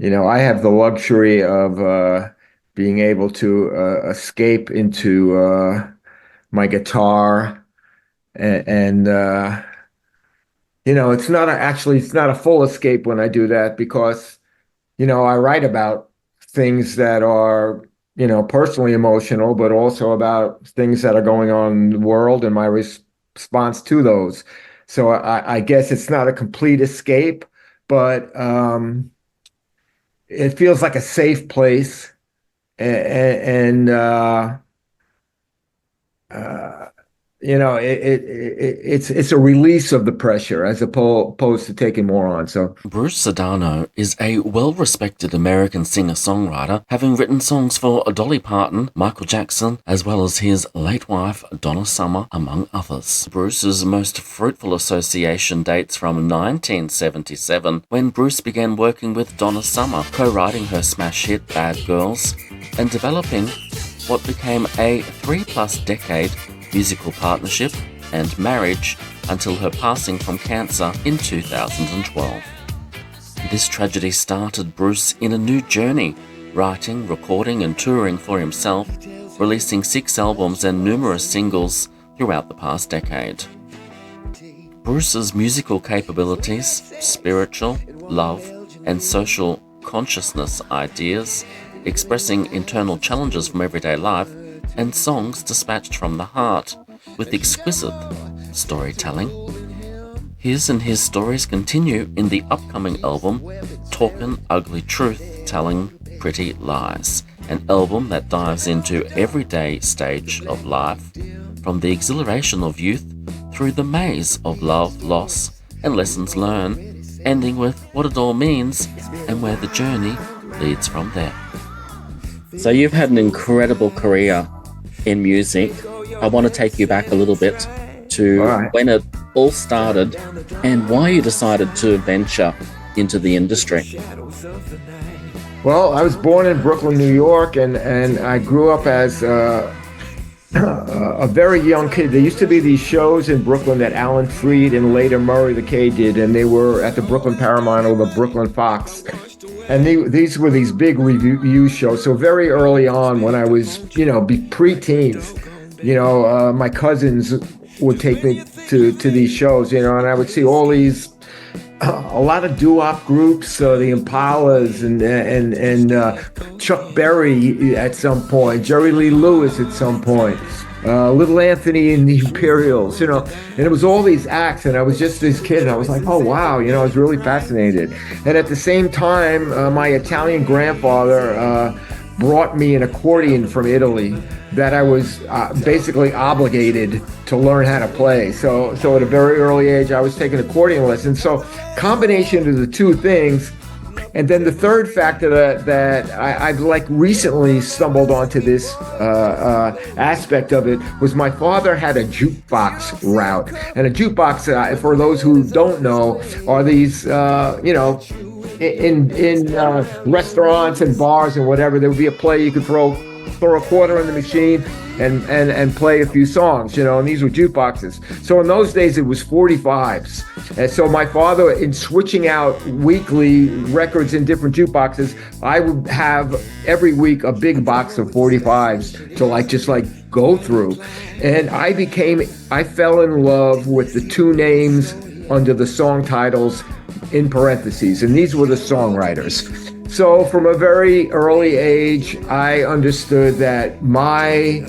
I have the luxury of being able to escape into my guitar and it's not a full escape when I do that because, I write about things that are, personally emotional, but also about things that are going on in the world and my response to those. So I guess it's not a complete escape, but it feels like a safe place and uh, it's a release of the pressure as opposed to taking more on. So Bruce Sudano is a well-respected American singer-songwriter, having written songs for Dolly Parton, Michael Jackson, as well as his late wife, Donna Summer, among others. Bruce's most fruitful association dates from 1977, when Bruce began working with Donna Summer, co-writing her smash hit Bad Girls, and developing what became a 3+ decade musical partnership and marriage until her passing from cancer in 2012. This tragedy started Bruce in a new journey, writing, recording and touring for himself, releasing 6 albums and numerous singles throughout the past decade. Bruce's musical capabilities, spiritual, love and social consciousness ideas, expressing internal challenges from everyday life, and songs dispatched from the heart with exquisite storytelling. His and his stories continue in the upcoming album Talkin Ugly Truth, Tellin Pretty Lies, an album that dives into everyday stage of life, from the exhilaration of youth through the maze of love, loss and lessons learned, ending with what it all means and where the journey leads from there. So you've had an incredible career in music. I want to take you back a little bit all to right. when it all started and why you decided to venture into the industry. Well, I was born in Brooklyn, New York, and I grew up as a very young kid. There used to be these shows in Brooklyn that Alan Freed and later Murray the K did, and they were at the Brooklyn Paramount or the Brooklyn Fox. And these were these big review shows. So very early on, when I was, pre-teens, my cousins would take me to these shows, and I would see all these a lot of doo-wop groups, the Impalas and Chuck Berry at some point, Jerry Lee Lewis at some point, Little Anthony and the Imperials, and it was all these acts, and I was just this kid, and I was like, oh wow, I was really fascinated. And at the same time, my Italian grandfather brought me an accordion from Italy that I was basically obligated to learn how to play. So at a very early age, I was taking accordion lessons. So combination of the two things. And then the third factor that I've like recently stumbled onto this aspect of it was my father had a jukebox route. And a jukebox, for those who don't know, are these, in restaurants and bars and whatever, there would be a play you could throw a quarter in the machine and play a few songs, and these were jukeboxes. So in those days, it was 45s. And so my father, in switching out weekly records in different jukeboxes, I would have every week a big box of 45s to just go through. And I fell in love with the two names under the song titles in parentheses, and these were the songwriters. So from a very early age, I understood that my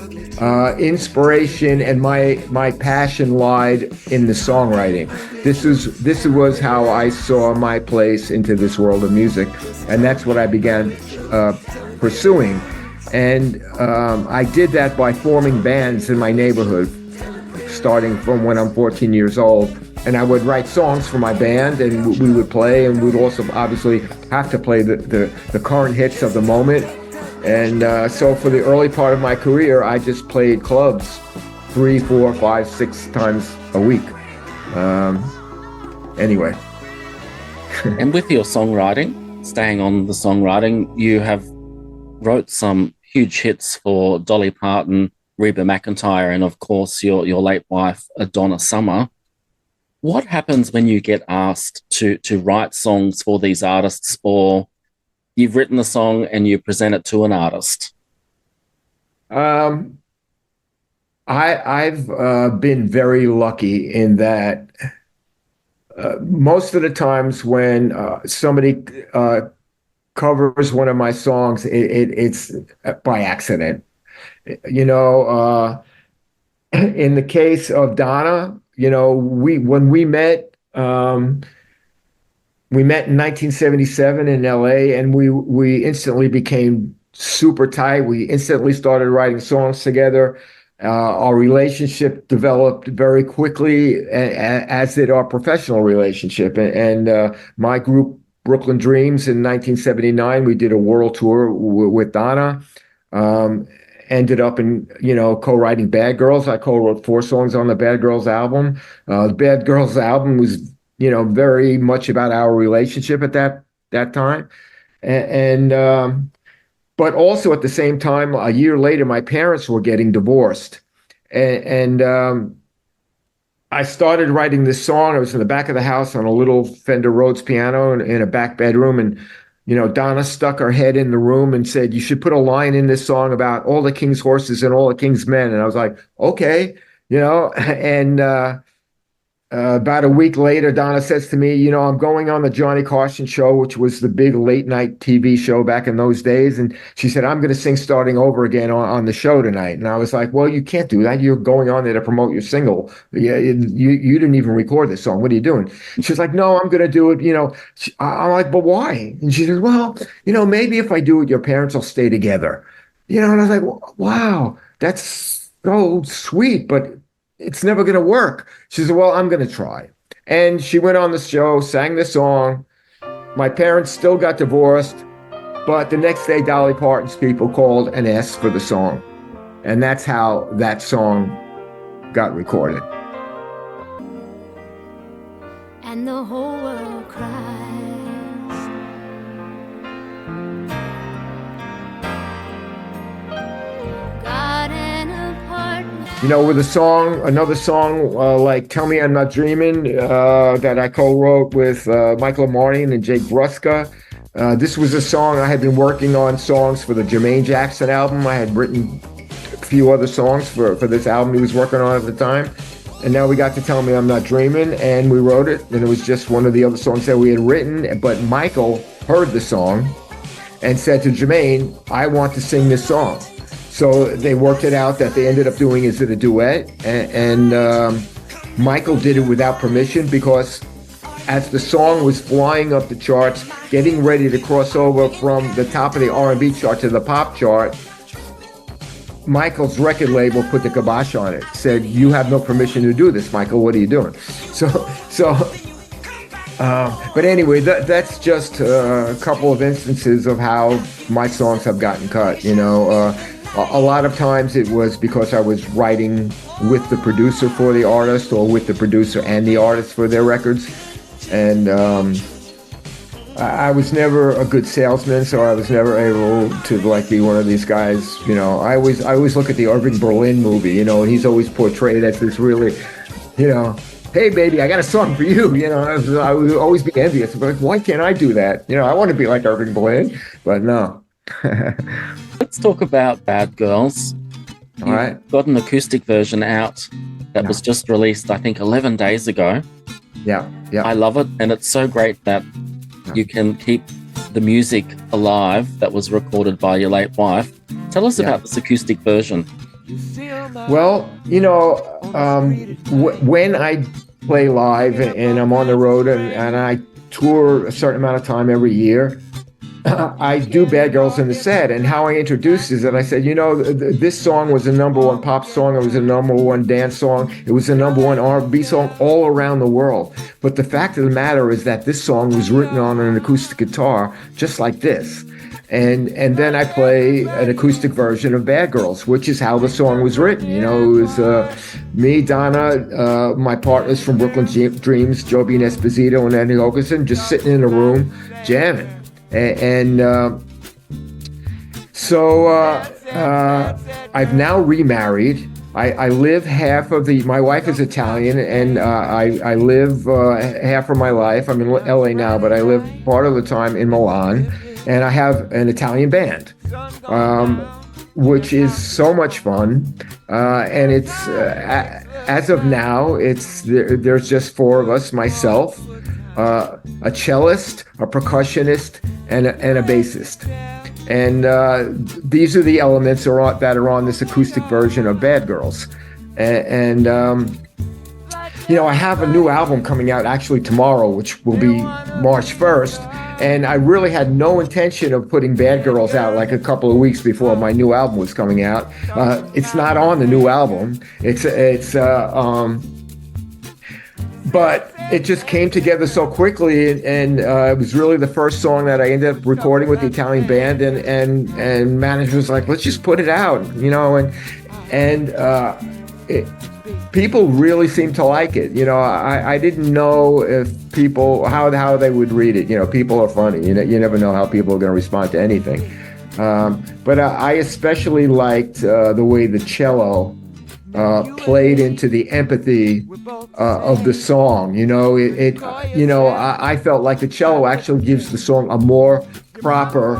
inspiration and my passion lied in the songwriting. This was how I saw my place into this world of music, and that's what I began pursuing. And I did that by forming bands in my neighborhood, starting from when I'm 14 years old. And I would write songs for my band, and we would play, and we'd also obviously have to play the current hits of the moment. And so for the early part of my career, I just played clubs 3, 4, 5, 6 times a week. Anyway. And with your songwriting, staying on the songwriting, you have wrote some huge hits for Dolly Parton, Reba McEntire, and of course your late wife, Donna Summer. What happens when you get asked to write songs for these artists, or you've written the song and you present it to an artist? I've been very lucky in that most of the times when somebody covers one of my songs, it's by accident. You know, in the case of Donna, you know, when we met in 1977 in LA, and we instantly became super tight. We instantly started writing songs together. Our relationship developed very quickly, as did our professional relationship. And my group, Brooklyn Dreams, in 1979, we did a world tour with Donna. Ended up in, co-writing Bad Girls. I co-wrote 4 songs on the Bad Girls album. The Bad Girls album was, very much about our relationship at that time. And but also at the same time, a year later, my parents were getting divorced. And I started writing this song. I was in the back of the house on a little Fender Rhodes piano in a back bedroom. And, Donna stuck her head in the room and said, "You should put a line in this song about all the king's horses and all the king's men." And I was like, okay, and about a week later, Donna says to me, "I'm going on the Johnny Carson show," which was the big late night TV show back in those days. And she said, "I'm going to sing Starting Over Again on the show tonight." And I was like, "Well, you can't do that. You're going on there to promote your single. Yeah, you didn't even record this song. What are you doing?" She's like, "No, I'm going to do it." I'm like, "But why?" And she says, "Well, maybe if I do it, your parents will stay together." And I was like, "Wow, that's so sweet, but it's never going to work." She said, "Well, I'm going to try." And she went on the show, sang the song. My parents still got divorced, but the next day, Dolly Parton's people called and asked for the song. And that's how that song got recorded. And the whole world cries. With another song like "Tell Me I'm Not Dreaming" that I co-wrote with Michael Martin and Jake Bruska. This was a song I had been working on songs for the Jermaine Jackson album. I had written a few other songs for this album he was working on at the time. And now we got to "Tell Me I'm Not Dreaming," and we wrote it. And it was just one of the other songs that we had written. But Michael heard the song and said to Jermaine, "I want to sing this song." So they worked it out that they ended up doing is it a duet, and Michael did it without permission, because as the song was flying up the charts, getting ready to cross over from the top of the R&B chart to the pop chart, Michael's record label put the kibosh on it. Said, "You have no permission to do this, Michael. What are you doing?" But anyway, that's just a couple of instances of how my songs have gotten cut. A lot of times it was because I was writing with the producer for the artist, or with the producer and the artist for their records. And I was never a good salesman, so I was never able to be one of these guys. I always look at the Irving Berlin movie, and he's always portrayed as this really, "Hey baby, I got a song for you." I would always be envious. But why can't I do that? I want to be like Irving Berlin, but no. Let's talk about Bad Girls. All right. You've got an acoustic version out that was just released, I think, 11 days ago. Yeah. I love it, and it's so great that you can keep the music alive that was recorded by your late wife. Tell us about this acoustic version. Well, when I play live and I'm on the road and I tour a certain amount of time every year, I do Bad Girls in the set. And how I introduced is that I said, this song was a #1 pop song. It was a #1 dance song. It was a #1 R&B song all around the world. But the fact of the matter is that this song was written on an acoustic guitar, just like this. And then I play an acoustic version of Bad Girls, which is how the song was written. It was me, Donna, my partners from Brooklyn Dreams, Joby and Esposito and Andy Okerson, just sitting in a room jamming. So I've now remarried. I live my wife is Italian, and I live half of my life. I'm in LA now, but I live part of the time in Milan. and I have an Italian band, which is so much fun. And it's as of now, there's just four of us: myself, a cellist, a percussionist, and a bassist. And these are the elements that are on this acoustic version of Bad Girls. And I have a new album coming out actually tomorrow, which will be March 1st. And I really had no intention of putting Bad Girls out like a couple of weeks before my new album was coming out. It's not on the new album. But it just came together so quickly, and it was really the first song that I ended up recording with the Italian band, and manager was like, let's just put it out, people really seem to like it. I didn't know if people, how they would read it. People are funny. You never know how people are going to respond to anything. But I especially liked the way the cello played into the empathy of the song. I felt like the cello actually gives the song a more proper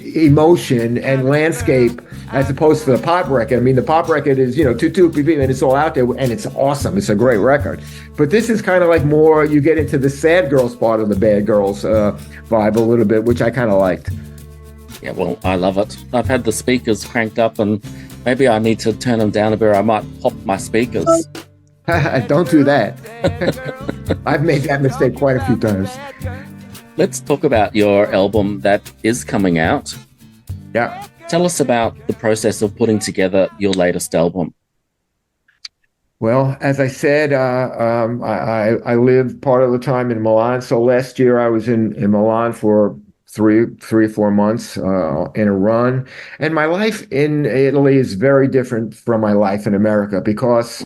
emotion and landscape, as opposed to the pop record. I mean, the pop record is, toot, beep, beep, and it's all out there, and it's awesome. It's a great record. But this is kind of like more, you get into the sad girls part of the Bad Girls vibe a little bit, which I kind of liked. Yeah, well, I love it. I've had the speakers cranked up, and maybe I need to turn them down a bit. I might pop my speakers. Don't do that. I've made that mistake quite a few times. Let's talk about your album that is coming out. Yeah. Tell us about the process of putting together your latest album. Well, as I said, I lived part of the time in Milan. So last year I was in Milan for three or 4 months in a run. And my life in Italy is very different from my life in America, because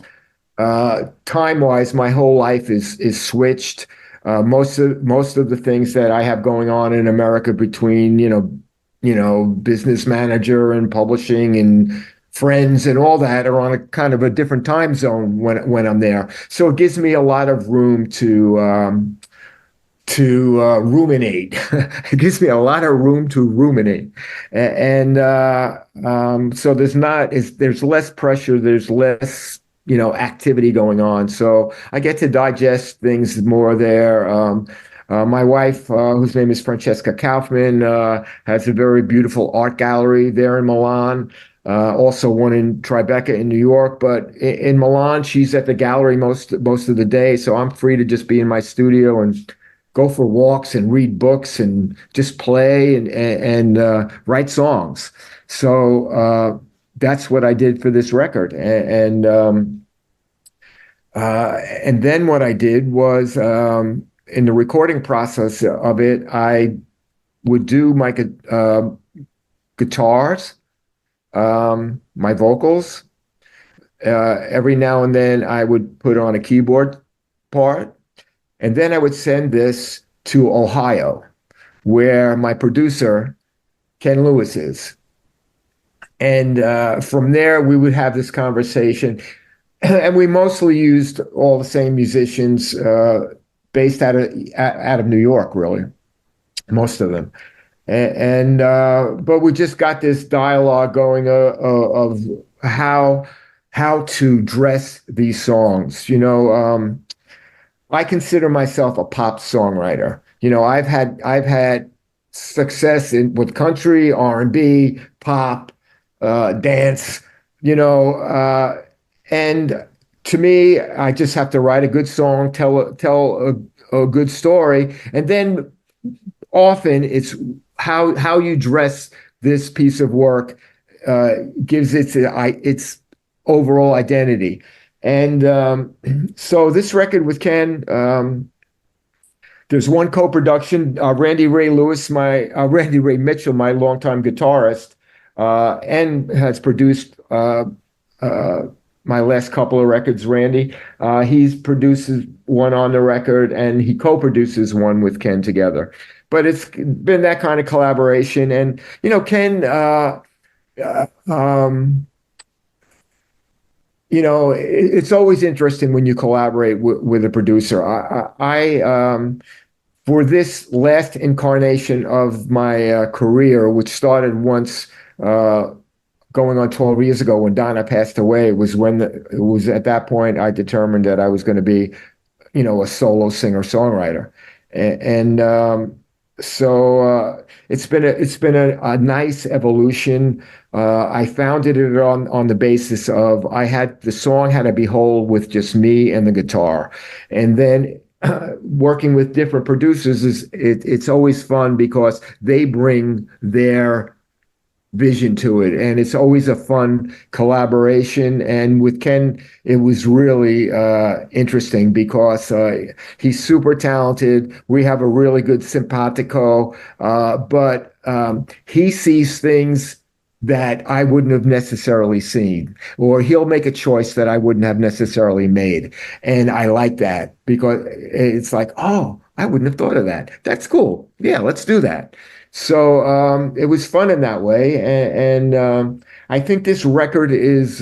time-wise, my whole life is switched. Most of the things that I have going on in America, between business manager and publishing and friends and all that, are on a kind of a different time zone when I'm there. So it gives me a lot of room to ruminate. It gives me a lot of room to ruminate, and so there's less pressure, there's less activity going on, so I get to digest things more there. My wife, whose name is Francesca Kaufman, has a very beautiful art gallery there in Milan. Also one in Tribeca in New York, but in Milan, she's at the gallery most of the day, so I'm free to just be in my studio and go for walks and read books and just play and write songs. So that's what I did for this record. And then what I did was, in the recording process of it, I would do my guitars, my vocals. Every now and then I would put on a keyboard part. And then I would send this to Ohio, where my producer, Ken Lewis, is. And from there, we would have this conversation. And we mostly used all the same musicians based out of New York, really, most of them. But we just got this dialogue going of how to dress these songs. I consider myself a pop songwriter. I've had success with country, R&B, pop, dance, and to me, I just have to write a good song, tell a good story, and then often it's how you dress this piece of work gives its overall identity. And so this record with Ken, there's one co-production. Randy Ray Mitchell, my longtime guitarist, and has produced my last couple of records. Randy, he produces one on the record, and he co-produces one with Ken together. But it's been that kind of collaboration, and Ken. It's always interesting when you collaborate with a producer. for this last incarnation of my career, which started once uh, going on 12 years ago when Donna passed away, was when it was at that point I determined that I was going to be, a solo singer-songwriter. And it's been a nice evolution. I founded it on the basis of the song had to be whole with just me and the guitar, and then working with different producers it's always fun because they bring their vision to it, and it's always a fun collaboration. And with Ken, it was really interesting because he's super talented. We have a really good simpatico, but he sees things that I wouldn't have necessarily seen, or he'll make a choice that I wouldn't have necessarily made. And I like that because it's like, oh, I wouldn't have thought of that. That's cool. Yeah, let's do that. So it was fun in that way. And I think this record is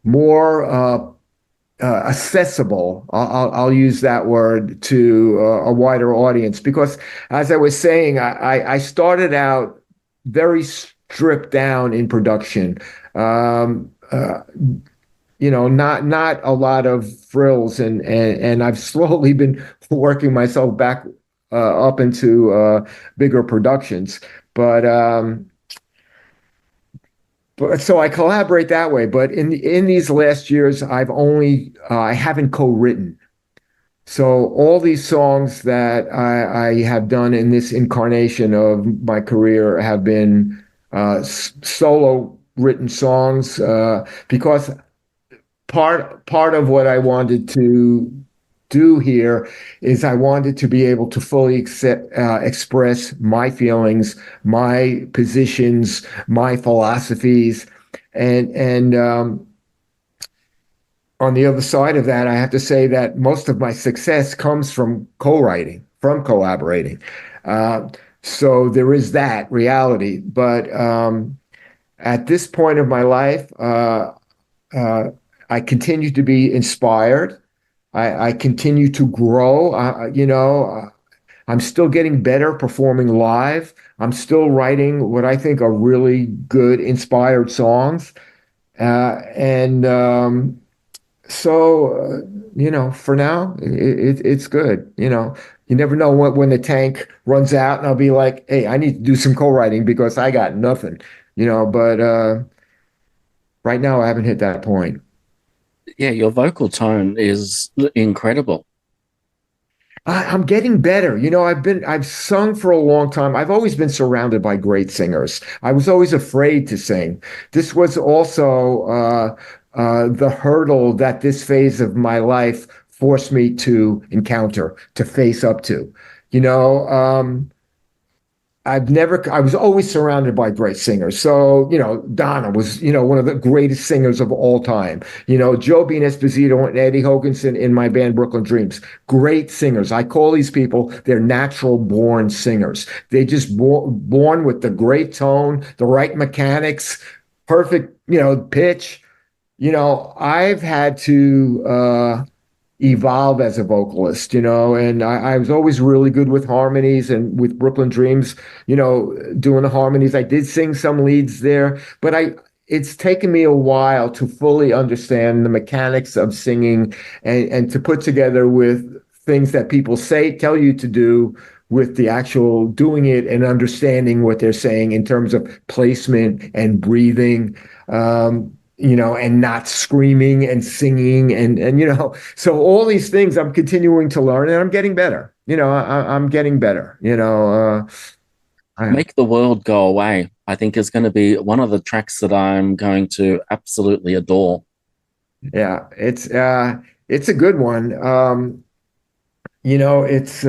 more accessible. I'll use that word to a wider audience because, as I was saying, I started out very stripped down in production. Not a lot of frills, and I've slowly been working myself back up into bigger productions. But so I collaborate that way. But in these last years, I haven't co-written. So all these songs that I have done in this incarnation of my career have been solo written songs because part of what I wanted to do here is I wanted to be able to fully express my feelings, my positions, my philosophies, and on the other side of that, I have to say that most of my success comes from co-writing, from collaborating. Uh, so there is that reality, but at this point of my life, uh, I continue to be inspired. I continue to grow. I'm still getting better performing live. I'm still writing what I think are really good, inspired songs. And so, for now, it's good. You never know when the tank runs out, and I'll be like, hey, I need to do some co-writing because I got nothing. But right now, I haven't hit that point. Yeah, your vocal tone is incredible. I'm getting better. I've sung for a long time. I've always been surrounded by great singers. I was always afraid to sing. This was also the hurdle that this phase of my life forced me to encounter, to face up to. You know, I was always surrounded by great singers. So, Donna was, one of the greatest singers of all time. Joe Bean Esposito and Eddie Hoganson in my band Brooklyn Dreams, great singers. I call these people, they're natural born singers. They just born with the great tone, the right mechanics, perfect, pitch. I've had to evolve as a vocalist, and I was always really good with harmonies and with Brooklyn Dreams, doing the harmonies. I did sing some leads there, but it's taken me a while to fully understand the mechanics of singing and to put together with things that people tell you to do with the actual doing it and understanding what they're saying in terms of placement and breathing. And not screaming and singing so all these things I'm continuing to learn and I'm getting better. I'm getting better. Make the World Go Away, I think, is going to be one of the tracks that I'm going to absolutely adore. Yeah, it's a good one. It's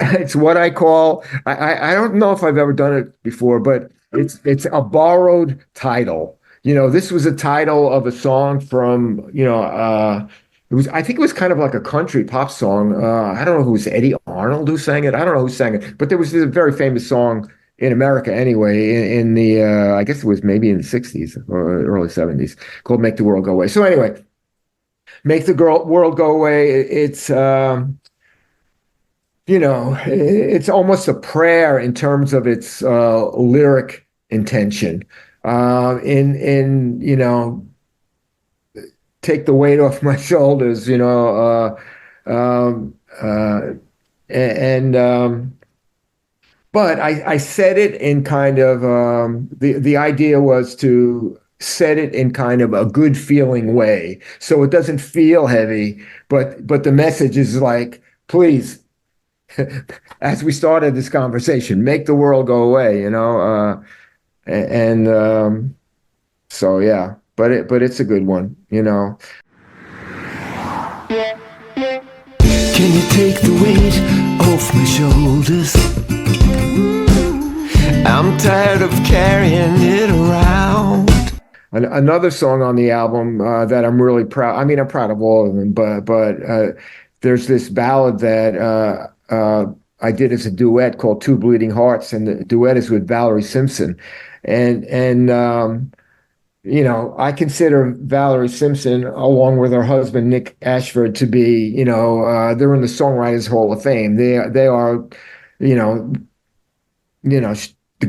it's what I call I don't know if I've ever done it before, but it's a borrowed title. This was a title of a song from, I think it was kind of like a country pop song. I don't know who was Eddie Arnold who sang it. I don't know who sang it, but there was this very famous song in America anyway, in the I guess it was maybe in the 60s or early 70s, called Make the World Go Away. So anyway, Make the World Go Away. It's it's almost a prayer in terms of its lyric intention. Take the weight off my shoulders, um, uh, and but I said it in kind of the idea was to set it in kind of a good feeling way, so it doesn't feel heavy, but the message is like, please, as we started this conversation, make the world go away, and so yeah, but it's a good one, Can you take the weight off my shoulders? I'm tired of carrying it around. Another song on the album that I'm really proud. I mean, I'm proud of all of them, but there's this ballad that I did as a duet called Two Bleeding Hearts, and the duet is with Valerie Simpson, and I consider Valerie Simpson, along with her husband Nick Ashford, to be, they're in the Songwriters Hall of Fame. They are, you know,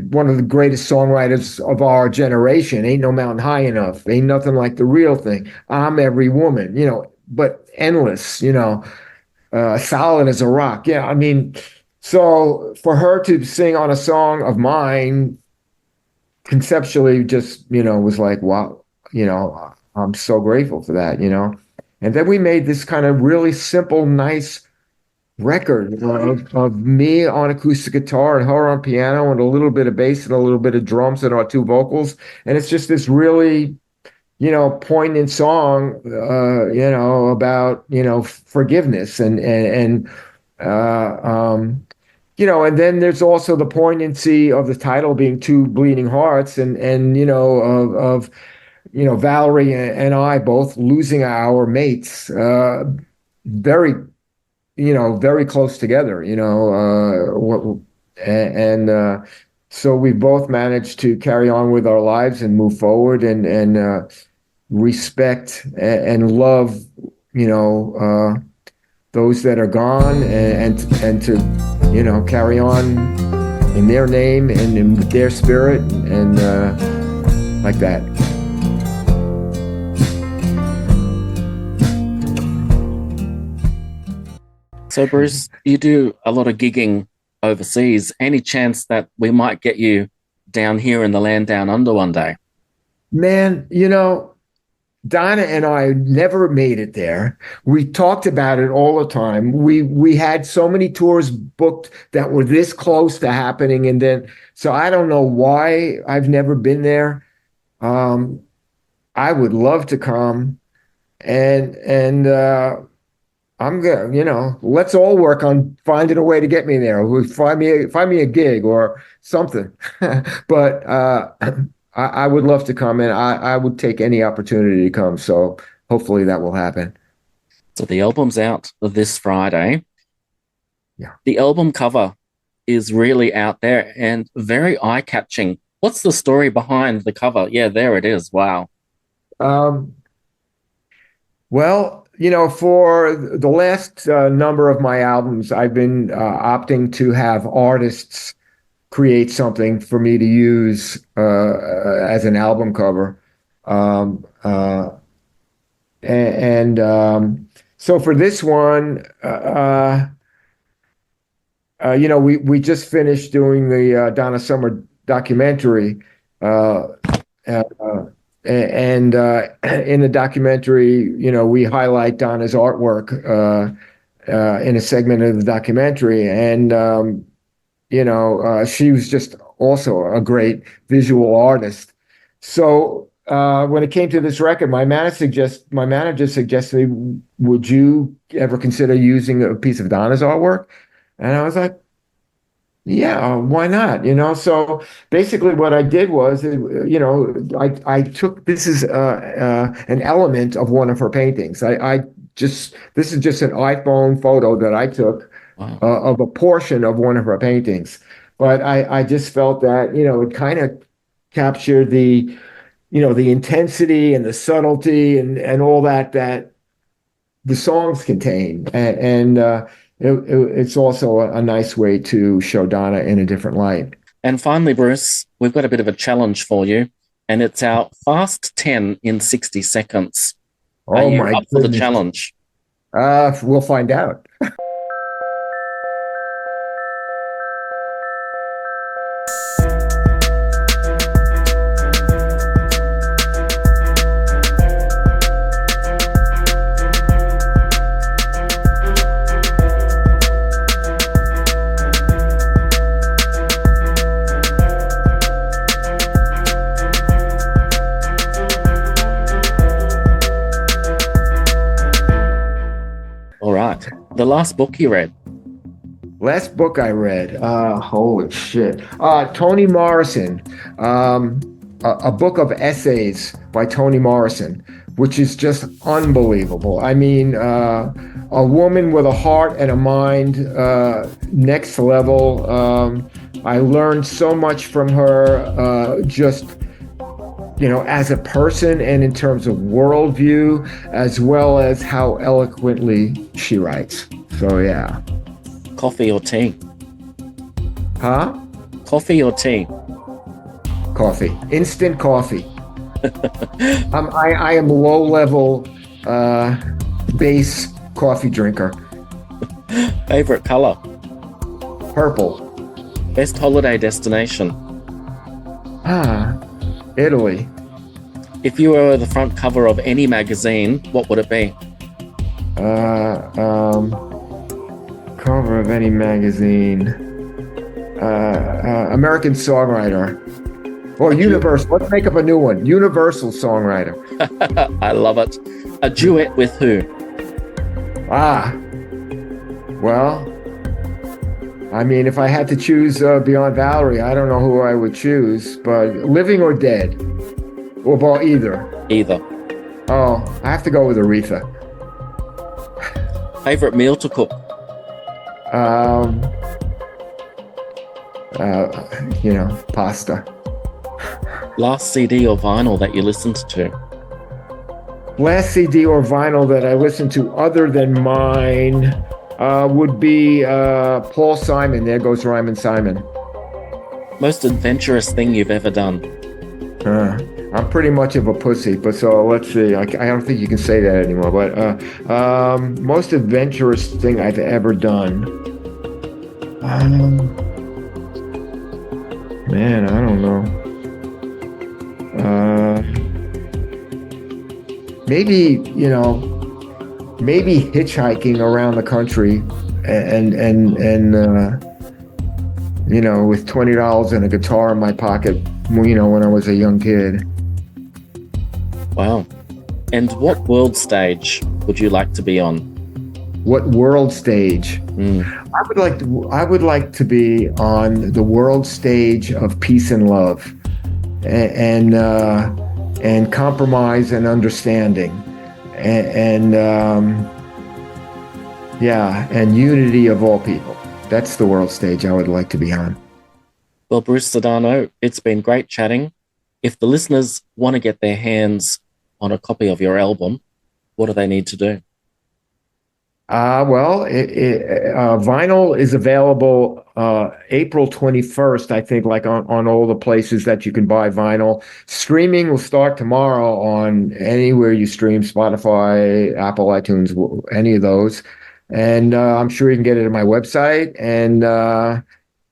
one of the greatest songwriters of our generation. Ain't no mountain high enough. Ain't nothing like the real thing. I'm every woman, but endless, solid as a rock. Yeah, I mean, so for her to sing on a song of mine, conceptually just, was like, wow, I'm so grateful for that. And then we made this kind of really simple, nice record of me on acoustic guitar and her on piano and a little bit of bass and a little bit of drums and our two vocals. And it's just this really, poignant song, about, forgiveness and then there's also the poignancy of the title being Two Bleeding Hearts and Valerie and I both losing our mates, very, very close together, so we both managed to carry on with our lives and move forward and respect and love, those that are gone and to, carry on in their name and in their spirit and like that. So, Bruce, you do a lot of gigging overseas. Any chance that we might get you down here in the land down under one day? Man, Donna and I never made it there. We talked about it all the time. We had so many tours booked that were this close to happening, and then so I don't know why I've never been there. I would love to come, and I'm gonna, let's all work on finding a way to get me there. Find me a gig or something. But I would love to come, and I would take any opportunity to come. So hopefully that will happen. So the album's out this Friday. Yeah. The album cover is really out there and very eye-catching. What's the story behind the cover? Yeah, there it is. Wow. Well, for the last number of my albums, I've been opting to have artists create something for me to use as an album cover. So for this one, we just finished doing the Donna Summer documentary. And in the documentary, we highlight Donna's artwork in a segment of the documentary. And she was just also a great visual artist. So when it came to this record, my manager suggested me, would you ever consider using a piece of Donna's artwork? And I was like, yeah, why not? So basically what I did was, I took, this is an element of one of her paintings. This is just an iPhone photo that I took. Wow. Of a portion of one of her paintings. But I just felt that, it kind of captured the intensity and the subtlety and all that the songs contain. And it's also a nice way to show Donna in a different light. And finally, Bruce, we've got a bit of a challenge for you, and it's our Fast 10 in 60 seconds. Are Oh you my up for the goodness. challenge? We'll find out. All right. The last book you read. Last book I read, holy shit. Toni Morrison, a book of essays by Toni Morrison, which is just unbelievable. I mean, a woman with a heart and a mind, next level. I learned so much from her, just, as a person and in terms of worldview, as well as how eloquently she writes. So, yeah. Coffee or tea? Huh? Coffee or tea? Coffee. Instant coffee. I am low-level base coffee drinker. Favorite color? Purple. Best holiday destination? Italy. If you were the front cover of any magazine, what would it be? Cover of any magazine. American Songwriter. Or Universal. Let's make up a new one. Universal Songwriter. I love it. A duet with who? Well, I mean, if I had to choose beyond Valerie, I don't know who I would choose, but living or dead? Or well, either. Either. Oh, I have to go with Aretha. Favorite meal to cook? Pasta. Last CD or vinyl that you listened to? Last CD or vinyl that I listened to other than mine would be Paul Simon, There Goes Rhymin' Simon. Most adventurous thing you've ever done? I'm pretty much of a pussy, but so let's see. I don't think you can say that anymore, but most adventurous thing I've ever done. Man, I don't know. Maybe hitchhiking around the country and with $20 and a guitar in my pocket, when I was a young kid. Wow. And what world stage would you like to be on? What world stage? I would like to be on the world stage of peace and love, and compromise and understanding, and unity of all people. That's the world stage I would like to be on. Well, Bruce Sudano, it's been great chatting. If the listeners want to get their hands on a copy of your album, what do they need to do? Vinyl is available April 21st, I think, like on all the places that you can buy vinyl. Streaming will start tomorrow on anywhere you stream, Spotify, Apple, iTunes, any of those. And I'm sure you can get it at my website. And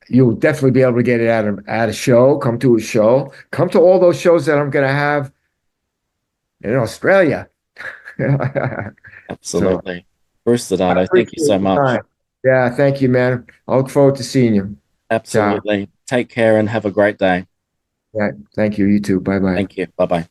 you'll definitely be able to get it at a show. Come to a show. Come to all those shows that I'm going to have in Australia. Absolutely. Bruce Sudano, thank you so much. Yeah, thank you, man. I look forward to seeing you. Absolutely. Ciao. Take care and have a great day. Yeah, thank you. You too. Bye-bye. Thank you. Bye-bye.